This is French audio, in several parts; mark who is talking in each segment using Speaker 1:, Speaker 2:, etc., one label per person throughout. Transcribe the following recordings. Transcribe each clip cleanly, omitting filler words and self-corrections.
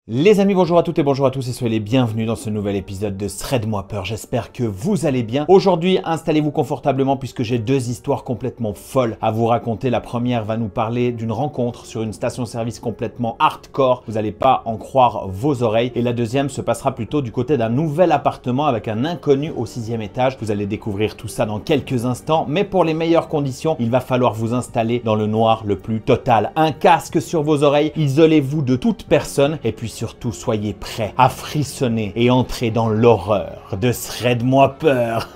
Speaker 1: Les amis, bonjour à toutes et bonjour à tous et soyez les bienvenus dans ce nouvel épisode de Thread-moi peur. J'espère que vous allez bien. Aujourd'hui, installez-vous confortablement puisque j'ai deux histoires complètement folles à vous raconter. La première va nous parler d'une rencontre sur une station-service complètement hardcore. Vous n'allez pas en croire vos oreilles. Et la deuxième se passera plutôt du côté d'un nouvel appartement avec un inconnu au 6e étage. Vous allez découvrir tout ça dans quelques instants. Mais pour les meilleures conditions, il va falloir vous installer dans le noir le plus total. Un casque sur vos oreilles, isolez-vous de toute personne et puis surtout, soyez prêts à frissonner et entrer dans l'horreur de Thread-moi peur.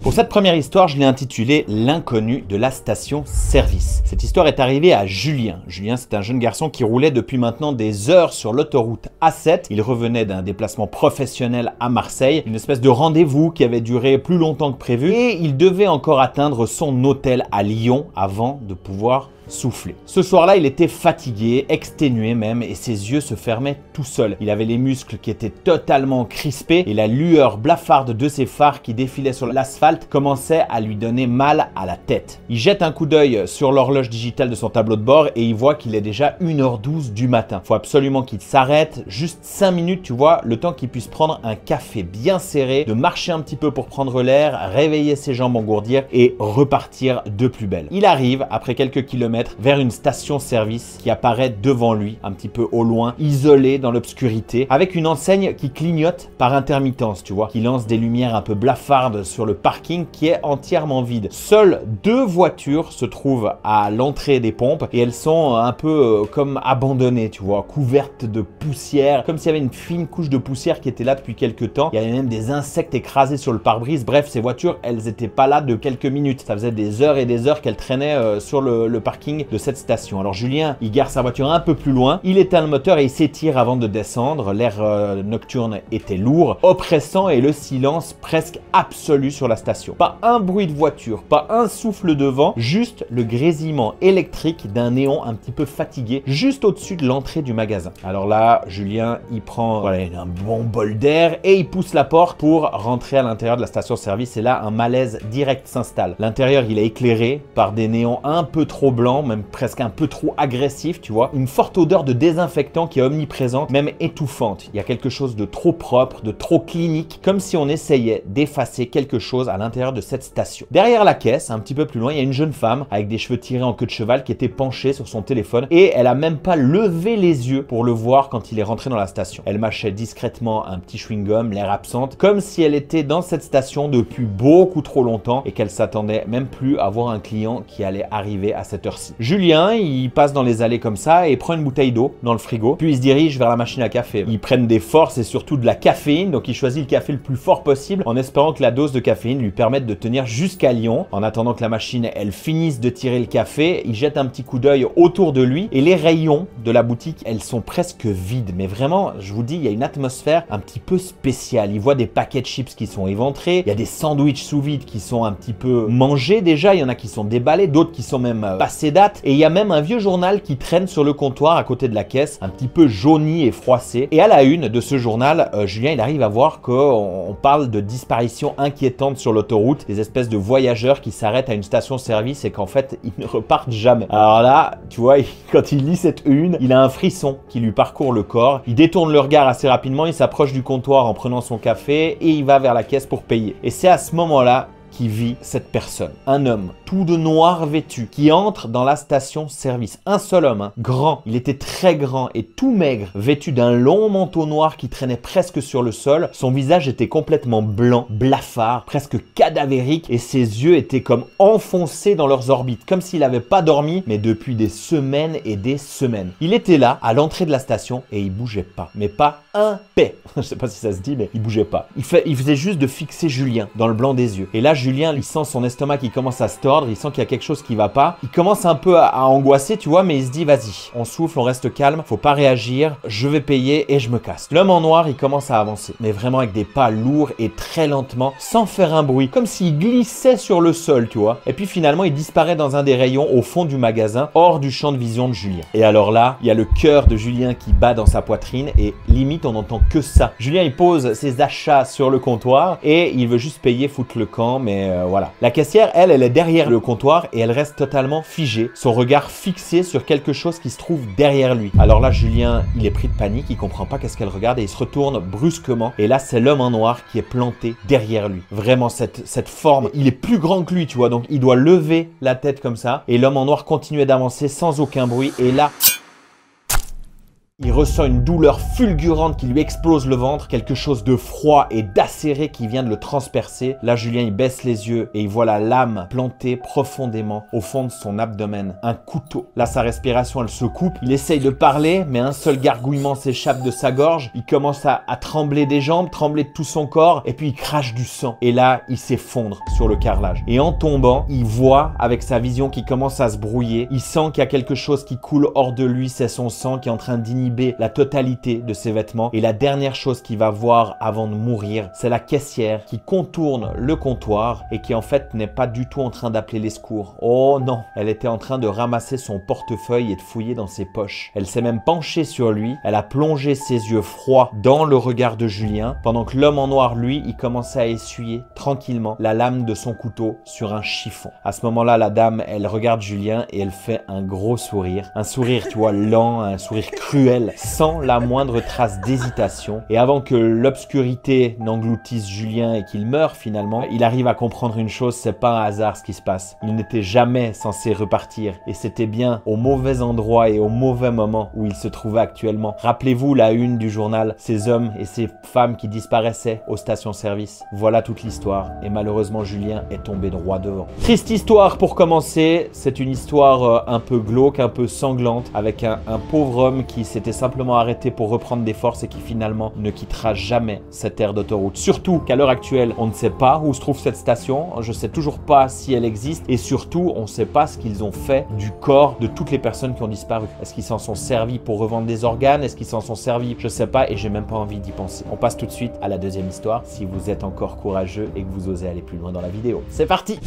Speaker 1: Pour cette première histoire, je l'ai intitulée « L'inconnu de la station-service ». Cette histoire est arrivée à Julien. Julien, c'est un jeune garçon qui roulait depuis maintenant des heures sur l'autoroute A7. Il revenait d'un déplacement professionnel à Marseille, une espèce de rendez-vous qui avait duré plus longtemps que prévu et il devait encore atteindre son hôtel à Lyon avant de pouvoir souffler. Ce soir-là, il était fatigué, exténué même, et ses yeux se fermaient tout seuls. Il avait les muscles qui étaient totalement crispés et la lueur blafarde de ses phares qui défilaient sur l'asphalte commençait à lui donner mal à la tête. Il jette un coup d'œil sur l'horloge digitale de son tableau de bord et il voit qu'il est déjà 1h12 du matin. Faut absolument qu'il s'arrête, juste 5 minutes, tu vois, le temps qu'il puisse prendre un café bien serré, de marcher un petit peu pour prendre l'air, réveiller ses jambes engourdir et repartir de plus belle. Il arrive, après quelques kilomètres, vers une station-service qui apparaît devant lui, un petit peu au loin, isolée dans l'obscurité, avec une enseigne qui clignote par intermittence, tu vois, qui lance des lumières un peu blafardes sur le parking qui est entièrement vide. Seules 2 voitures se trouvent à l'entrée des pompes et elles sont un peu comme abandonnées, tu vois, couvertes de poussière, comme s'il y avait une fine couche de poussière qui était là depuis quelques temps. Il y avait même des insectes écrasés sur le pare-brise. Bref, ces voitures, elles n'étaient pas là de quelques minutes. Ça faisait des heures et des heures qu'elles traînaient sur le parking de cette station. Alors Julien, il gare sa voiture un peu plus loin, il éteint le moteur et il s'étire avant de descendre. L'air nocturne était lourd, oppressant et le silence presque absolu sur la station. Pas un bruit de voiture, pas un souffle de vent, juste le grésillement électrique d'un néon un petit peu fatigué juste au-dessus de l'entrée du magasin. Alors là, Julien, il prend un bon bol d'air et il pousse la porte pour rentrer à l'intérieur de la station-service et là, un malaise direct s'installe. L'intérieur, il est éclairé par des néons un peu trop blancs, même presque un peu trop agressif, tu vois. Une forte odeur de désinfectant qui est omniprésente, même étouffante. Il y a quelque chose de trop propre, de trop clinique, comme si on essayait d'effacer quelque chose à l'intérieur de cette station. Derrière la caisse, un petit peu plus loin, il y a une jeune femme avec des cheveux tirés en queue de cheval qui était penchée sur son téléphone et elle a même pas levé les yeux pour le voir quand il est rentré dans la station. Elle mâchait discrètement un petit chewing-gum, l'air absente, comme si elle était dans cette station depuis beaucoup trop longtemps et qu'elle s'attendait même plus à voir un client qui allait arriver à cette heure-ci. Julien, il passe dans les allées comme ça et prend une bouteille d'eau dans le frigo, puis il se dirige vers la machine à café. Ils prennent des forces et surtout de la caféine, donc il choisit le café le plus fort possible en espérant que la dose de caféine lui permette de tenir jusqu'à Lyon. En attendant que la machine, elle finisse de tirer le café, il jette un petit coup d'œil autour de lui et les rayons de la boutique, elles sont presque vides. Mais vraiment, je vous dis, il y a une atmosphère un petit peu spéciale. Il voit des paquets de chips qui sont éventrés, il y a des sandwichs sous vide qui sont un petit peu mangés déjà, il y en a qui sont déballés, d'autres qui sont même passés date. Et il y a même un vieux journal qui traîne sur le comptoir à côté de la caisse, un petit peu jauni et froissé. Et à la une de ce journal, Julien, il arrive à voir qu'on parle de disparitions inquiétantes sur l'autoroute, des espèces de voyageurs qui s'arrêtent à une station-service et qu'en fait, ils ne repartent jamais. Alors là, tu vois, quand il lit cette une, il a un frisson qui lui parcourt le corps. Il détourne le regard assez rapidement, il s'approche du comptoir en prenant son café et il va vers la caisse pour payer. Et c'est à ce moment-là qui vit cette personne. Un homme tout de noir vêtu qui entre dans la station-service. Un seul homme, hein, grand. Il était très grand et tout maigre, vêtu d'un long manteau noir qui traînait presque sur le sol. Son visage était complètement blanc, blafard, presque cadavérique et ses yeux étaient comme enfoncés dans leurs orbites, comme s'il n'avait pas dormi, mais depuis des semaines et des semaines. Il était là, à l'entrée de la station et il bougeait pas. Mais pas un pet. Je sais pas si ça se dit, mais il bougeait pas. Il faisait juste de fixer Julien dans le blanc des yeux. Et là, Julien, il sent son estomac qui commence à se tordre ordre, il sent qu'il y a quelque chose qui va pas. Il commence un peu à angoisser, tu vois, mais il se dit vas-y, on souffle, on reste calme, faut pas réagir, je vais payer et je me casse. L'homme en noir, il commence à avancer, mais vraiment avec des pas lourds et très lentement, sans faire un bruit, comme s'il glissait sur le sol, tu vois. Et puis finalement, il disparaît dans un des rayons au fond du magasin, hors du champ de vision de Julien. Et alors là, il y a le cœur de Julien qui bat dans sa poitrine et limite, on n'entend que ça. Julien, il pose ses achats sur le comptoir et il veut juste payer, foutre le camp, mais voilà. La caissière, elle est derrière le comptoir et elle reste totalement figée, son regard fixé sur quelque chose qui se trouve derrière lui. Alors là, Julien, il est pris de panique, il comprend pas qu'est-ce qu'elle regarde et il se retourne brusquement. Et là, c'est l'homme en noir qui est planté derrière lui. Vraiment, cette forme, il est plus grand que lui, tu vois, donc il doit lever la tête comme ça. Et l'homme en noir continuait d'avancer sans aucun bruit. Et là, il ressent une douleur fulgurante qui lui explose le ventre, quelque chose de froid et d'acéré qui vient de le transpercer. Là, Julien, il baisse les yeux et il voit la lame plantée profondément au fond de son abdomen. Un couteau. Là, sa respiration, elle se coupe. Il essaye de parler, mais un seul gargouillement s'échappe de sa gorge. Il commence à trembler des jambes, trembler de tout son corps, et puis il crache du sang. Et là, il s'effondre sur le carrelage. Et en tombant, il voit, avec sa vision qui commence à se brouiller, il sent qu'il y a quelque chose qui coule hors de lui, c'est son sang qui est en train d'inhiber la totalité de ses vêtements. Et la dernière chose qu'il va voir avant de mourir, c'est la caissière qui contourne le comptoir et qui en fait n'est pas du tout en train d'appeler les secours. Oh non, elle était en train de ramasser son portefeuille et de fouiller dans ses poches. Elle s'est même penchée sur lui, elle a plongé ses yeux froids dans le regard de Julien, pendant que l'homme en noir, lui, il commençait à essuyer tranquillement la lame de son couteau sur un chiffon. À ce moment-là, la dame, elle regarde Julien et elle fait un gros sourire. Un sourire, tu vois, lent, un sourire cruel, sans la moindre trace d'hésitation. Et avant que l'obscurité n'engloutisse Julien et qu'il meure finalement, il arrive à comprendre une chose, c'est pas un hasard ce qui se passe. Il n'était jamais censé repartir et c'était bien au mauvais endroit et au mauvais moment où il se trouvait actuellement. Rappelez-vous la une du journal, ces hommes et ces femmes qui disparaissaient aux stations-service. Voilà toute l'histoire et malheureusement Julien est tombé droit devant. Triste histoire pour commencer, c'est une histoire un peu glauque, un peu sanglante, avec un pauvre homme qui s'était simplement arrêté pour reprendre des forces et qui finalement ne quittera jamais cette aire d'autoroute. Surtout qu'à l'heure actuelle, on ne sait pas où se trouve cette station, je ne sais toujours pas si elle existe et surtout, on ne sait pas ce qu'ils ont fait du corps de toutes les personnes qui ont disparu. Est-ce qu'ils s'en sont servis pour revendre des organes? Est-ce qu'ils s'en sont servis? Je ne sais pas et j'ai même pas envie d'y penser. On passe tout de suite à la deuxième histoire si vous êtes encore courageux et que vous osez aller plus loin dans la vidéo. C'est parti!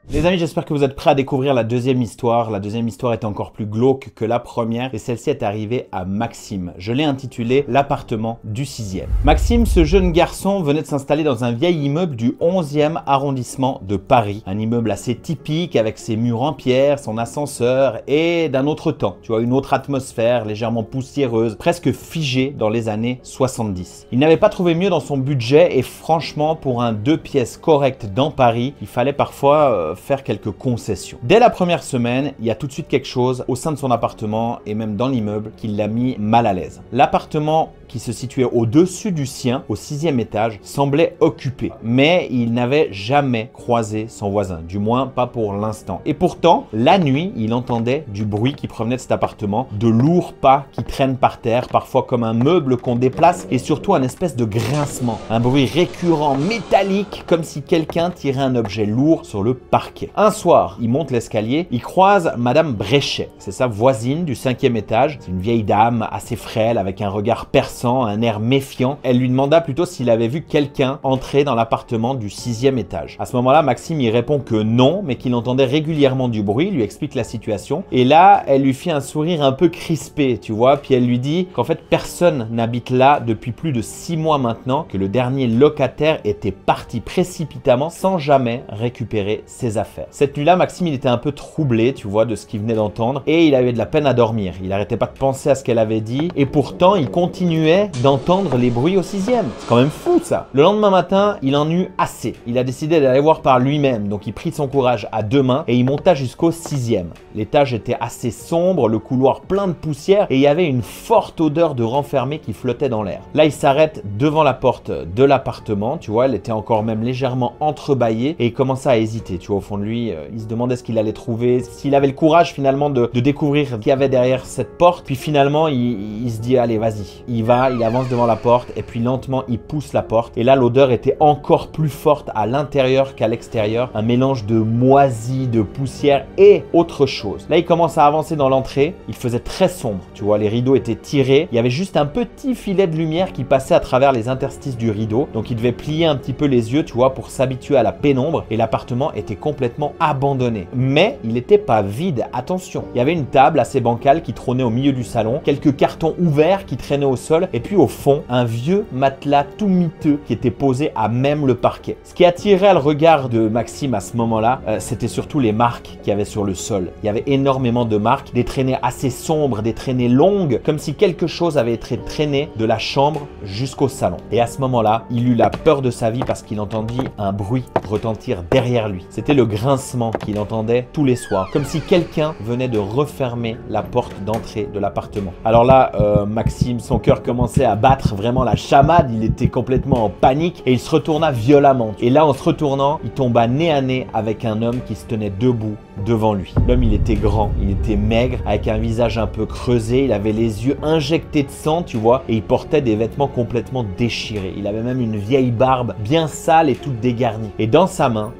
Speaker 1: Les amis, j'espère que vous êtes prêts à découvrir la deuxième histoire. La deuxième histoire est encore plus glauque que la première et celle-ci est arrivée à Maxime. Je l'ai intitulé « L'appartement du 6e ». Maxime, ce jeune garçon, venait de s'installer dans un vieil immeuble du 11e arrondissement de Paris. Un immeuble assez typique avec ses murs en pierre, son ascenseur et d'un autre temps. Tu vois, une autre atmosphère légèrement poussiéreuse, presque figée dans les années 70. Il n'avait pas trouvé mieux dans son budget et franchement, pour un 2 pièces correct dans Paris, il fallait parfois faire quelques concessions. Dès la première semaine, il y a tout de suite quelque chose au sein de son appartement et même dans l'immeuble qui l'a mis mal à l'aise. L'appartement qui se situait au-dessus du sien, au 6e étage, semblait occupé. Mais il n'avait jamais croisé son voisin, du moins pas pour l'instant. Et pourtant, la nuit, il entendait du bruit qui provenait de cet appartement, de lourds pas qui traînent par terre, parfois comme un meuble qu'on déplace, et surtout un espèce de grincement. Un bruit récurrent, métallique, comme si quelqu'un tirait un objet lourd sur le parquet. Un soir, il monte l'escalier, il croise Madame Bréchet. C'est sa voisine du 5e étage. C'est une vieille dame assez frêle, avec un regard perçant, un air méfiant. Elle lui demanda plutôt s'il avait vu quelqu'un entrer dans l'appartement du 6e étage. À ce moment-là, Maxime y répond que non, mais qu'il entendait régulièrement du bruit, il lui explique la situation. Et là, elle lui fait un sourire un peu crispé, tu vois, puis elle lui dit qu'en fait, personne n'habite là depuis plus de 6 mois maintenant, que le dernier locataire était parti précipitamment sans jamais récupérer ses affaires. Cette nuit-là, Maxime, il était un peu troublé, tu vois, de ce qu'il venait d'entendre et il avait de la peine à dormir. Il n'arrêtait pas de penser à ce qu'elle avait dit et pourtant, il continuait d'entendre les bruits au 6e. C'est quand même fou ça. Le lendemain matin, il en eut assez. Il a décidé d'aller voir par lui-même, donc il prit son courage à deux mains et il monta jusqu'au 6e. L'étage était assez sombre, le couloir plein de poussière et il y avait une forte odeur de renfermé qui flottait dans l'air. Là, il s'arrête devant la porte de l'appartement, tu vois, elle était encore même légèrement entrebâillée et il commença à hésiter, tu vois, au fond de lui, il se demandait ce qu'il allait trouver, s'il avait le courage finalement de découvrir ce qu'il y avait derrière cette porte. Puis finalement, il se dit, allez, vas-y, il va va, il avance devant la porte et puis lentement il pousse la porte. Et là l'odeur était encore plus forte à l'intérieur qu'à l'extérieur. Un mélange de moisi, de poussière et autre chose. Là il commence à avancer dans l'entrée. Il faisait très sombre, tu vois, les rideaux étaient tirés. Il y avait juste un petit filet de lumière qui passait à travers les interstices du rideau. Donc il devait plier un petit peu les yeux, tu vois, pour s'habituer à la pénombre. Et l'appartement était complètement abandonné. Mais il n'était pas vide, attention. Il y avait une table assez bancale qui trônait au milieu du salon, quelques cartons ouverts qui traînaient au sol et puis au fond, un vieux matelas tout miteux qui était posé à même le parquet. Ce qui attirait le regard de Maxime à ce moment-là, c'était surtout les marques qu'il y avait sur le sol. Il y avait énormément de marques, des traînées assez sombres, des traînées longues, comme si quelque chose avait été traîné de la chambre jusqu'au salon. Et à ce moment-là, il eut la peur de sa vie parce qu'il entendit un bruit retentir derrière lui. C'était le grincement qu'il entendait tous les soirs, comme si quelqu'un venait de refermer la porte d'entrée de l'appartement. Alors là, Maxime, son cœur commençait à battre vraiment la chamade, il était complètement en panique et il se retourna violemment. Et là, en se retournant, il tomba nez à nez avec un homme qui se tenait debout devant lui. L'homme, il était grand, il était maigre, avec un visage un peu creusé, il avait les yeux injectés de sang, tu vois, et il portait des vêtements complètement déchirés. Il avait même une vieille barbe bien sale et toute dégarnie. Et dans sa main,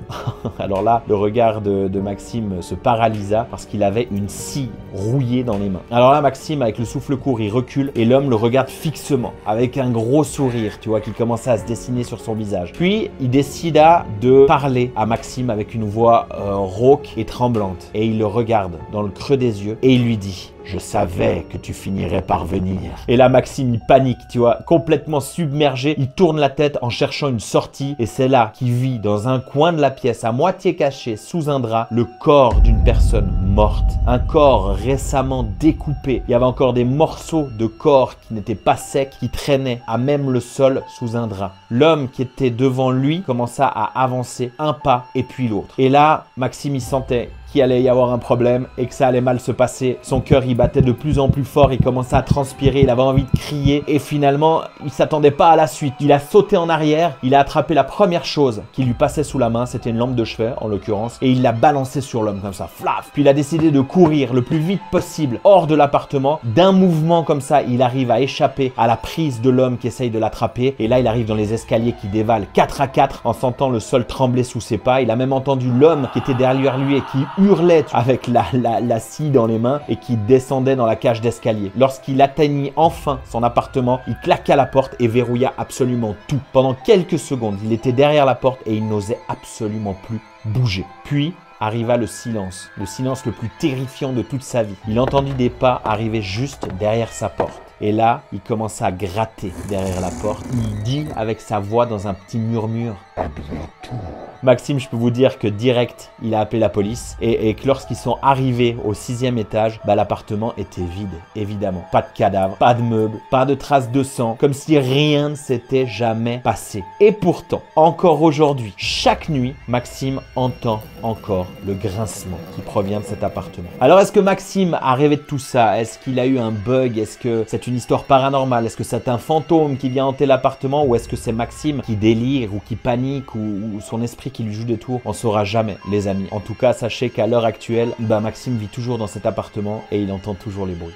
Speaker 1: alors là, le regard de Maxime se paralysa parce qu'il avait une scie rouillée dans les mains. Alors là, Maxime, avec le souffle court, il recule et l'homme le regarde fixement, avec un gros sourire, tu vois, qui commençait à se dessiner sur son visage. Puis, il décida de parler à Maxime avec une voix rauque et tremblante. Et il le regarde dans le creux des yeux et il lui dit: je savais que tu finirais par venir. Et là, Maxime, il panique, tu vois, complètement submergé. Il tourne la tête en cherchant une sortie. Et c'est là qu'il vit, dans un coin de la pièce, à moitié caché, sous un drap, le corps d'une personne morte. Un corps récemment découpé. Il y avait encore des morceaux de corps qui n'étaient pas secs, qui traînaient à même le sol sous un drap. L'homme qui était devant lui commença à avancer un pas et puis l'autre. Et là, Maxime, il sentait qu'il allait y avoir un problème et que ça allait mal se passer. Son cœur, il battait de plus en plus fort, il commençait à transpirer, il avait envie de crier et finalement, il s'attendait pas à la suite. Il a sauté en arrière, il a attrapé la première chose qui lui passait sous la main, c'était une lampe de chevet en l'occurrence, et il l'a balancée sur l'homme comme ça, flaf. Puis il a décidé de courir le plus vite possible hors de l'appartement. D'un mouvement comme ça, il arrive à échapper à la prise de l'homme qui essaye de l'attraper et là, il arrive dans les escaliers qui dévalent 4 à 4 en sentant le sol trembler sous ses pas. Il a même entendu l'homme qui était derrière lui et qui hurlait avec la scie dans les mains et qui descendait dans la cage d'escalier. Lorsqu'il atteignit enfin son appartement, il claqua la porte et verrouilla absolument tout. Pendant quelques secondes, il était derrière la porte et il n'osait absolument plus bouger. Puis arriva le silence le plus terrifiant de toute sa vie. Il entendit des pas arriver juste derrière sa porte. Et là, il commença à gratter derrière la porte. Il dit avec sa voix dans un petit murmure: à bientôt. Maxime, je peux vous dire que direct, il a appelé la police et que lorsqu'ils sont arrivés au 6e étage, l'appartement était vide, évidemment. Pas de cadavre, pas de meubles, pas de traces de sang, comme si rien ne s'était jamais passé. Et pourtant, encore aujourd'hui, chaque nuit, Maxime entend encore le grincement qui provient de cet appartement. Alors, est-ce que Maxime a rêvé de tout ça? Est-ce qu'il a eu un bug? Est-ce que c'est une histoire paranormale? Est-ce que c'est un fantôme qui vient hanter l'appartement? Ou est-ce que c'est Maxime qui délire ou qui panique ou son esprit qui lui joue des tours? On saura jamais, les amis. En tout cas, sachez qu'à l'heure actuelle, Maxime vit toujours dans cet appartement et il entend toujours les bruits.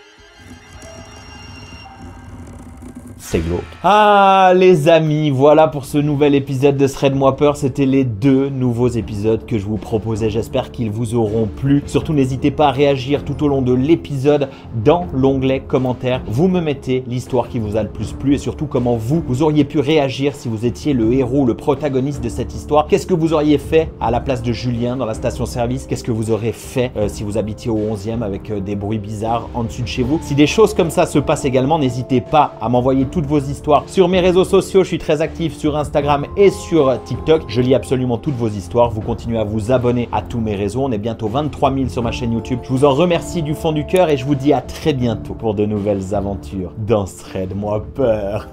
Speaker 1: C'est glauque. Ah les amis, voilà pour ce nouvel épisode de Thread-moi peur. C'était les 2 nouveaux épisodes que je vous proposais. J'espère qu'ils vous auront plu. Surtout n'hésitez pas à réagir tout au long de l'épisode dans l'onglet commentaires. Vous me mettez l'histoire qui vous a le plus plu et surtout comment vous auriez pu réagir si vous étiez le héros, le protagoniste de cette histoire. Qu'est-ce que vous auriez fait à la place de Julien dans la station-service? Qu'est-ce que vous aurez fait si vous habitiez au 11e avec des bruits bizarres en dessus de chez vous? Si des choses comme ça se passent également, n'hésitez pas à m'envoyer toutes vos histoires sur mes réseaux sociaux. Je suis très actif sur Instagram et sur TikTok. Je lis absolument toutes vos histoires. Vous continuez à vous abonner à tous mes réseaux. On est bientôt 23 000 sur ma chaîne YouTube. Je vous en remercie du fond du cœur et je vous dis à très bientôt pour de nouvelles aventures dans Thread-moi peur.